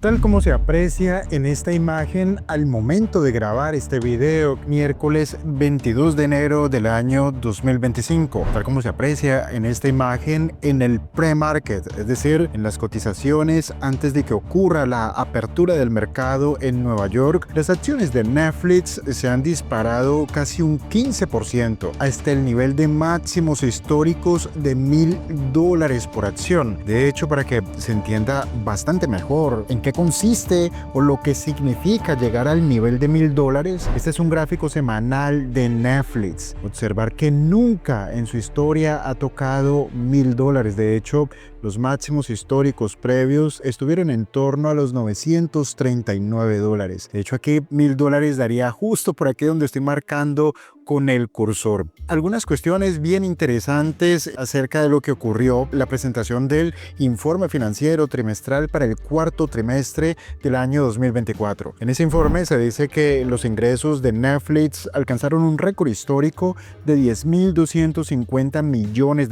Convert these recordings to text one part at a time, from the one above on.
Tal como se aprecia en esta imagen al momento de grabar este video, miércoles 22 de enero del año 2025. Tal como se aprecia en esta imagen en el pre-market, es decir, en las cotizaciones antes de que ocurra la apertura del mercado en Nueva York, las acciones de Netflix se han disparado casi un 15% hasta el nivel de máximos históricos de $1,000 por acción. De hecho, para que se entienda bastante mejor en qué consiste o lo que significa llegar al nivel de $1,000, este es un gráfico semanal de Netflix. Observar que nunca en su historia ha tocado $1,000. De hecho, los máximos históricos previos estuvieron en torno a los $939. De hecho, aquí $1,000 daría justo por aquí donde estoy marcando con el cursor. Algunas cuestiones bien interesantes acerca de lo que ocurrió, la presentación del informe financiero trimestral para el cuarto trimestre del año 2024. En ese informe se dice que los ingresos de Netflix alcanzaron un récord histórico de $10,250 millones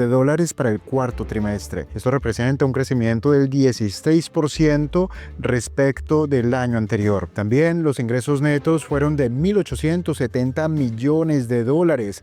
para el cuarto trimestre. Esto representa un crecimiento del 16% respecto del año anterior. También los ingresos netos fueron de $1,870 millones,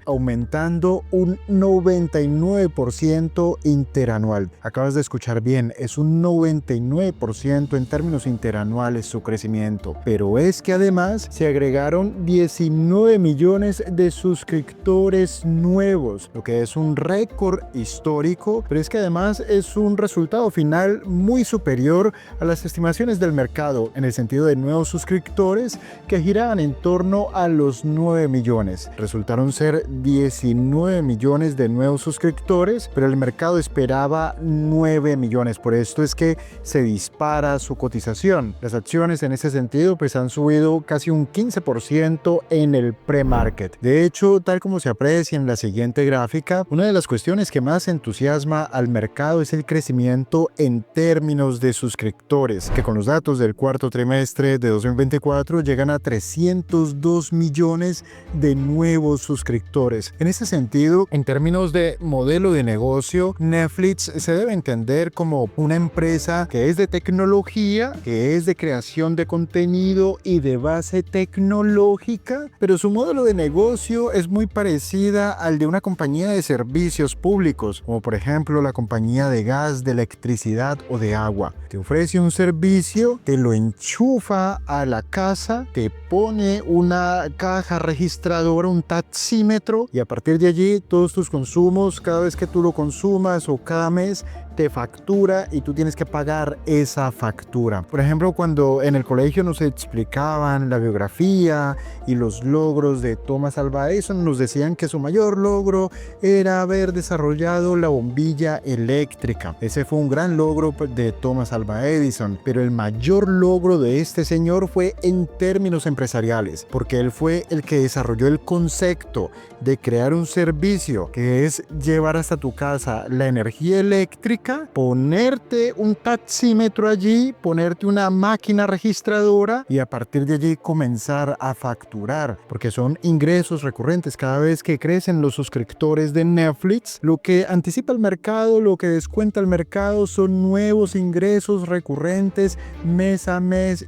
aumentando un 99% interanual. Acabas de escuchar bien, es un 99% en términos interanuales su crecimiento. Pero es que además se agregaron 19 millones de suscriptores nuevos, lo que es un récord histórico, pero es que además es un resultado final muy superior a las estimaciones del mercado en el sentido de nuevos suscriptores que giraban en torno a los 9 millones. Resultaron ser 19 millones de nuevos suscriptores, pero el mercado esperaba 9 millones. Por esto es que se dispara su cotización. Las acciones en ese sentido pues han subido casi un 15% en el pre-market. De hecho, tal como se aprecia en la siguiente gráfica, una de las cuestiones que más entusiasma al mercado es el crecimiento en términos de suscriptores, que con los datos del cuarto trimestre de 2024 llegan a 302 millones de nuevos suscriptores. En ese sentido, en términos de modelo de negocio, Netflix se debe entender como una empresa que es de tecnología, que es de creación de contenido y de base tecnológica, pero su modelo de negocio es muy parecida al de una compañía de servicios públicos, como por ejemplo la compañía de gas, de electricidad o de agua. Te ofrece un servicio, te lo enchufa a la casa, te pone una caja registradora, un taxímetro, y a partir de allí todos tus consumos, cada vez que tú lo consumas o cada mes, te factura y tú tienes que pagar esa factura. Por ejemplo, cuando en el colegio nos explicaban la biografía y los logros de Thomas Alva Edison, nos decían que su mayor logro era haber desarrollado la bombilla eléctrica. Ese fue un gran logro de Thomas Alva Edison, pero el mayor logro de este señor fue en términos empresariales, porque él fue el que desarrolló el concepto de crear un servicio que es llevar hasta tu casa la energía eléctrica, ponerte un taxímetro allí, ponerte una máquina registradora y a partir de allí comenzar a facturar, porque son ingresos recurrentes. Cada vez que crecen los suscriptores de Netflix, lo que anticipa el mercado, lo que descuenta el mercado son nuevos ingresos recurrentes mes a mes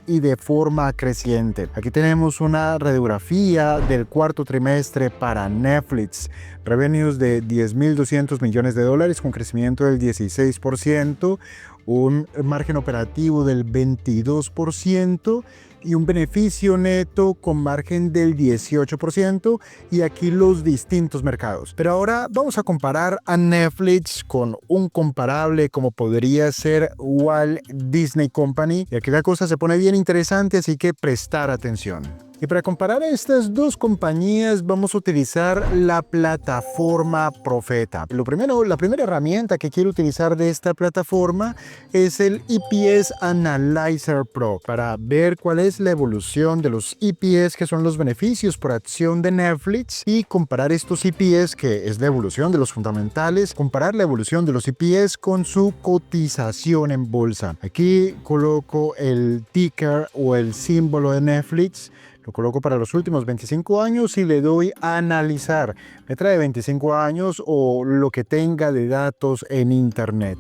y de forma creciente. Aquí tenemos una radiografía del cuarto trimestre para Netflix. Revenues de $10,200 millones con crecimiento del 16%, un margen operativo del 22% y un beneficio neto con margen del 18%, y aquí los distintos mercados. Pero ahora vamos a comparar a Netflix con un comparable como podría ser Walt Disney Company, y aquí la cosa se pone bien interesante, así que prestar atención. Y para comparar estas dos compañías vamos a utilizar la plataforma Profeta. La primera herramienta que quiero utilizar de esta plataforma es el EPS Analyzer Pro para ver cuál es la evolución de los EPS, que son los beneficios por acción de Netflix, y comparar estos EPS, que es la evolución de los fundamentales, comparar la evolución de los EPS con su cotización en bolsa. Aquí coloco el ticker o el símbolo de Netflix. Lo coloco para los últimos 25 años y le doy a analizar. Me trae 25 años o lo que tenga de datos en internet.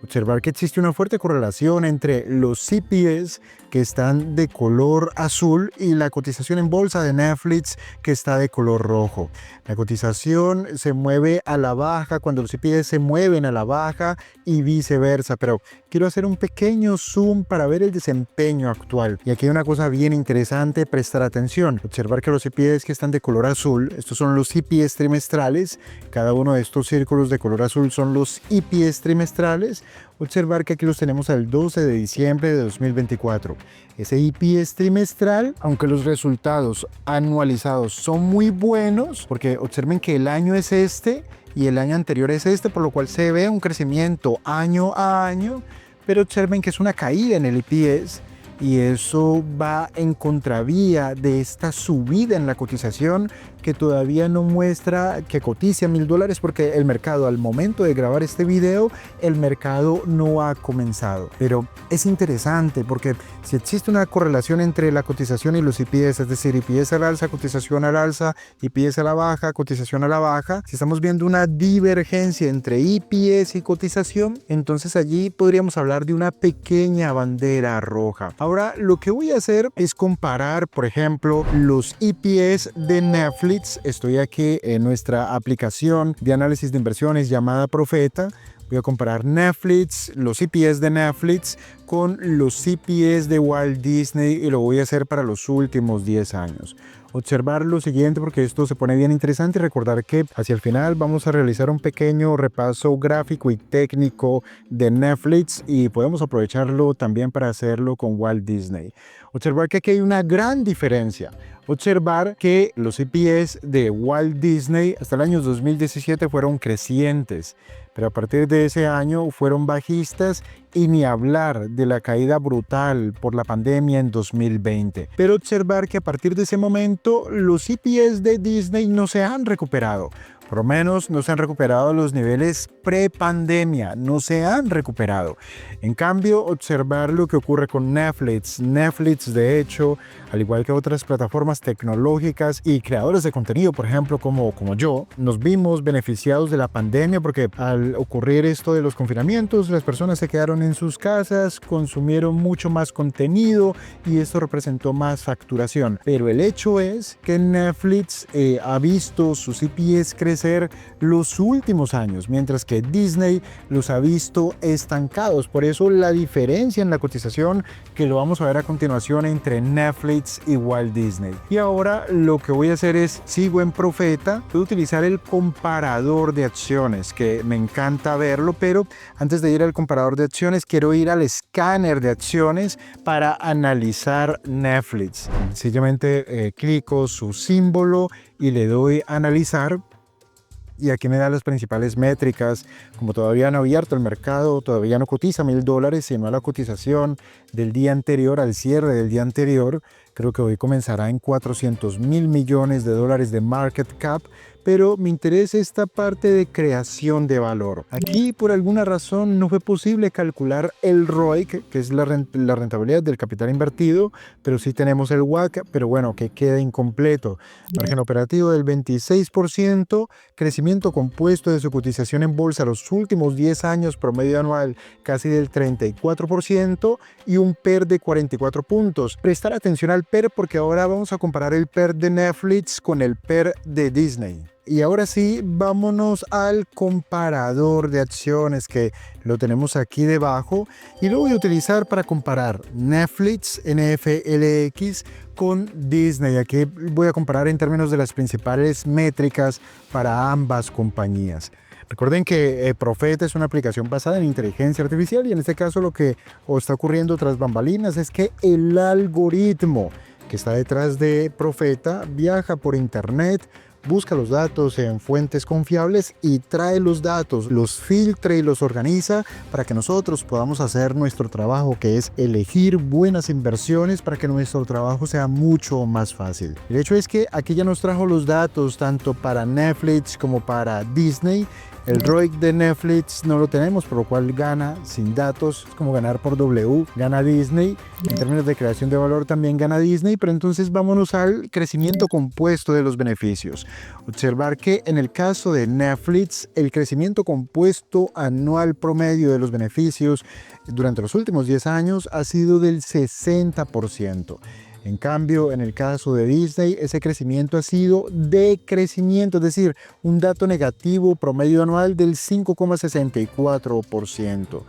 observar que existe una fuerte correlación entre los CPS que están de color azul y la cotización en bolsa de Netflix que está de color rojo. La cotización se mueve a la baja cuando los CPS se mueven a la baja y viceversa, pero quiero hacer un pequeño zoom para ver el desempeño actual. Y aquí hay una cosa bien interesante, prestar atención. Observar que los CPS que están de color azul, estos son los EPS trimestrales, cada uno de estos círculos de color azul son los EPS trimestrales. Observar que aquí los tenemos al 12 de diciembre de 2024. Ese EPS trimestral, aunque los resultados anualizados son muy buenos, porque observen que el año es este y el año anterior es este, por lo cual se ve un crecimiento año a año, pero observen que es una caída en el EPS y eso va en contravía de esta subida en la cotización que todavía no muestra que cotice a $1,000 porque el mercado, al momento de grabar este video, el mercado no ha comenzado. Pero es interesante porque si existe una correlación entre la cotización y los EPS, es decir, EPS al alza, cotización al alza, EPS a la baja, cotización a la baja, si estamos viendo una divergencia entre EPS y cotización, entonces allí podríamos hablar de una pequeña bandera roja. Ahora, lo que voy a hacer es comparar, por ejemplo, los EPS de Netflix. Estoy aquí en nuestra aplicación de análisis de inversiones llamada Profeta. Voy a comparar Netflix, los EPS de Netflix con los EPS de Walt Disney y lo voy a hacer para los últimos 10 años. Observar lo siguiente porque esto se pone bien interesante y recordar que hacia el final vamos a realizar un pequeño repaso gráfico y técnico de Netflix y podemos aprovecharlo también para hacerlo con Walt Disney. Observar que aquí hay una gran diferencia. Observar que los EPS de Walt Disney hasta el año 2017 fueron crecientes, pero a partir de ese año fueron bajistas y ni hablar de la caída brutal por la pandemia en 2020. Pero observar que a partir de ese momento los EPS de Disney no se han recuperado. Por lo menos no se han recuperado a los niveles pre-pandemia, no se han recuperado. En cambio, observar lo que ocurre con Netflix. Netflix, de hecho, al igual que otras plataformas tecnológicas y creadores de contenido, por ejemplo, como yo, nos vimos beneficiados de la pandemia porque al ocurrir esto de los confinamientos, las personas se quedaron en sus casas, consumieron mucho más contenido y esto representó más facturación. Pero el hecho es que Netflix ha visto sus EPS crecer los últimos años, mientras que Disney los ha visto estancados. Por eso la diferencia en la cotización que lo vamos a ver a continuación entre Netflix y Walt Disney. Y ahora lo que voy a hacer es, sigo en Profeta, voy a utilizar el comparador de acciones, que me encanta verlo, pero antes de ir al comparador de acciones, quiero ir al escáner de acciones para analizar Netflix. Sencillamente clico su símbolo y le doy a analizar. Y aquí me da las principales métricas. Como todavía no ha abierto el mercado, todavía no cotiza $1,000, sino a la cotización del día anterior, al cierre del día anterior. Creo que hoy comenzará en $400 mil millones de market cap, pero me interesa esta parte de creación de valor. Aquí por alguna razón no fue posible calcular el ROIC, que es la rentabilidad del capital invertido, pero sí tenemos el WACC, pero bueno, que queda incompleto. Margen operativo del 26%, crecimiento compuesto de su cotización en bolsa los últimos 10 años, promedio anual casi del 34% y un PER de 44 puntos. Prestar atención al PER porque ahora vamos a comparar el PER de Netflix con el PER de Disney. Y ahora sí, vámonos al comparador de acciones que lo tenemos aquí debajo y lo voy a utilizar para comparar Netflix, NFLX, con Disney. Aquí voy a comparar en términos de las principales métricas para ambas compañías. Recuerden que Profeta es una aplicación basada en inteligencia artificial y en este caso lo que está ocurriendo tras bambalinas es que el algoritmo que está detrás de Profeta viaja por internet, busca los datos en fuentes confiables y trae los datos, los filtra y los organiza para que nosotros podamos hacer nuestro trabajo, que es elegir buenas inversiones para que nuestro trabajo sea mucho más fácil. El hecho es que aquí ya nos trajo los datos tanto para Netflix como para Disney El ROIC de Netflix no lo tenemos, por lo cual gana sin datos, es como ganar por W, gana Disney. En términos de creación de valor también gana Disney, pero entonces vámonos al crecimiento compuesto de los beneficios. Observar que en el caso de Netflix, el crecimiento compuesto anual promedio de los beneficios durante los últimos 10 años ha sido del 60%. En cambio, en el caso de Disney, ese crecimiento ha sido decrecimiento, es decir, un dato negativo promedio anual del 5,64%.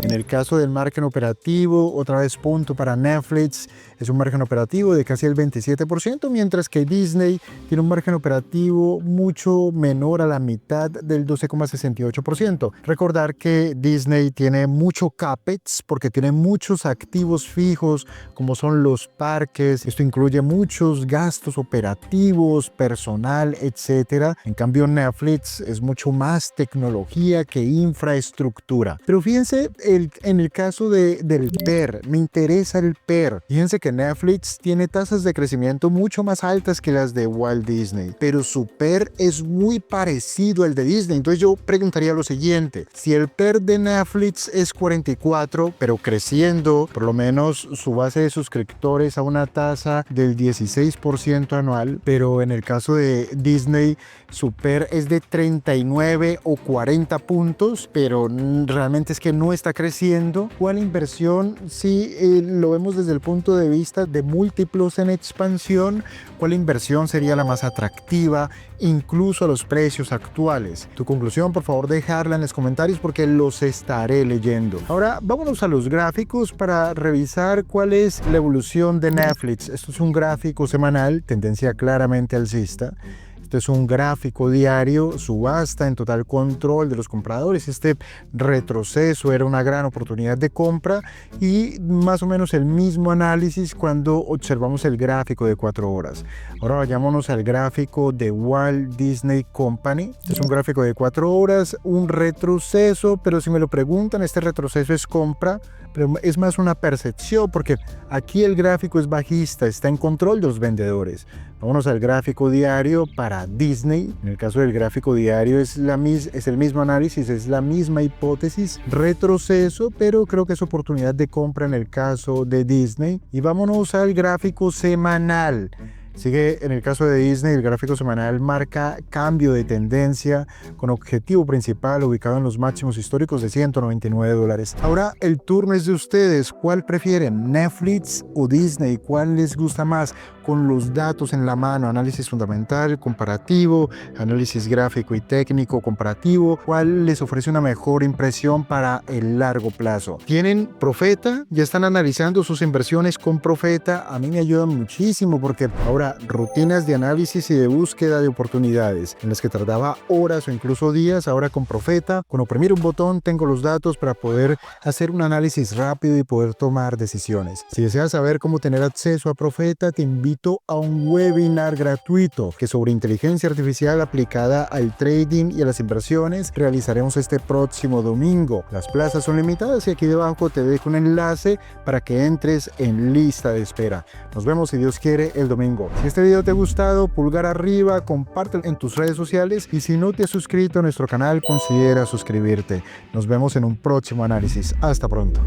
En el caso del margen operativo, otra vez punto para Netflix, es un margen operativo de casi el 27%, mientras que Disney tiene un margen operativo mucho menor a la mitad del 12,68%. Recordar que Disney tiene mucho CAPEX porque tiene muchos activos fijos, como son los parques. Esto incluye muchos gastos operativos, personal, etc. En cambio, Netflix es mucho más tecnología que infraestructura. Pero fíjense en el caso del PER, me interesa el PER. Fíjense que Netflix tiene tasas de crecimiento mucho más altas que las de Walt Disney, pero su PER es muy parecido al de Disney. Entonces yo preguntaría lo siguiente: si el PER de Netflix es 44, pero creciendo por lo menos su base de suscriptores a una tasa del 16% anual, pero en el caso de Disney su PER es de 39 o 40 puntos, pero realmente es que no está creciendo, ¿cuál inversión, si lo vemos desde el punto de vista de múltiplos en expansión, cuál inversión sería la más atractiva, incluso a los precios actuales? Tu conclusión, por favor, dejarla en los comentarios porque los estaré leyendo. Ahora, vámonos a los gráficos para revisar cuál es la evolución de Netflix. Esto es un gráfico semanal, tendencia claramente alcista. Este es un gráfico diario, subasta en total control de los compradores. Este retroceso era una gran oportunidad de compra y más o menos el mismo análisis cuando observamos el gráfico de 4 horas. Ahora vayámonos al gráfico de Walt Disney Company. Este es un gráfico de 4 horas, un retroceso, pero si me lo preguntan, este retroceso es compra, pero es más una percepción porque aquí el gráfico es bajista, está en control de los vendedores. Vámonos al gráfico diario para Disney. En el caso del gráfico diario es el mismo análisis, es la misma hipótesis, retroceso, pero creo que es oportunidad de compra en el caso de Disney. Y vámonos al gráfico semanal. Sigue en el caso de Disney, el gráfico semanal marca cambio de tendencia con objetivo principal ubicado en los máximos históricos de $199. Ahora el turno es de ustedes. ¿Cuál prefieren? ¿Netflix o Disney? ¿Cuál les gusta más? Con los datos en la mano, análisis fundamental, comparativo, análisis gráfico y técnico comparativo. ¿Cuál les ofrece una mejor impresión para el largo plazo? ¿Tienen Profeta? ¿Ya están analizando sus inversiones con Profeta? A mí me ayuda muchísimo porque ahora rutinas de análisis y de búsqueda de oportunidades en las que tardaba horas o incluso días, ahora con Profeta, con oprimir un botón tengo los datos para poder hacer un análisis rápido y poder tomar decisiones. Si deseas saber cómo tener acceso a Profeta, te invito a un webinar gratuito que sobre inteligencia artificial aplicada al trading y a las inversiones realizaremos este próximo domingo. Las plazas son limitadas y aquí debajo te dejo un enlace para que entres en lista de espera. Nos vemos, si Dios quiere, el domingo. Si este video te ha gustado, pulgar arriba, comparte en tus redes sociales y si no te has suscrito a nuestro canal, considera suscribirte. Nos vemos en un próximo análisis. Hasta pronto.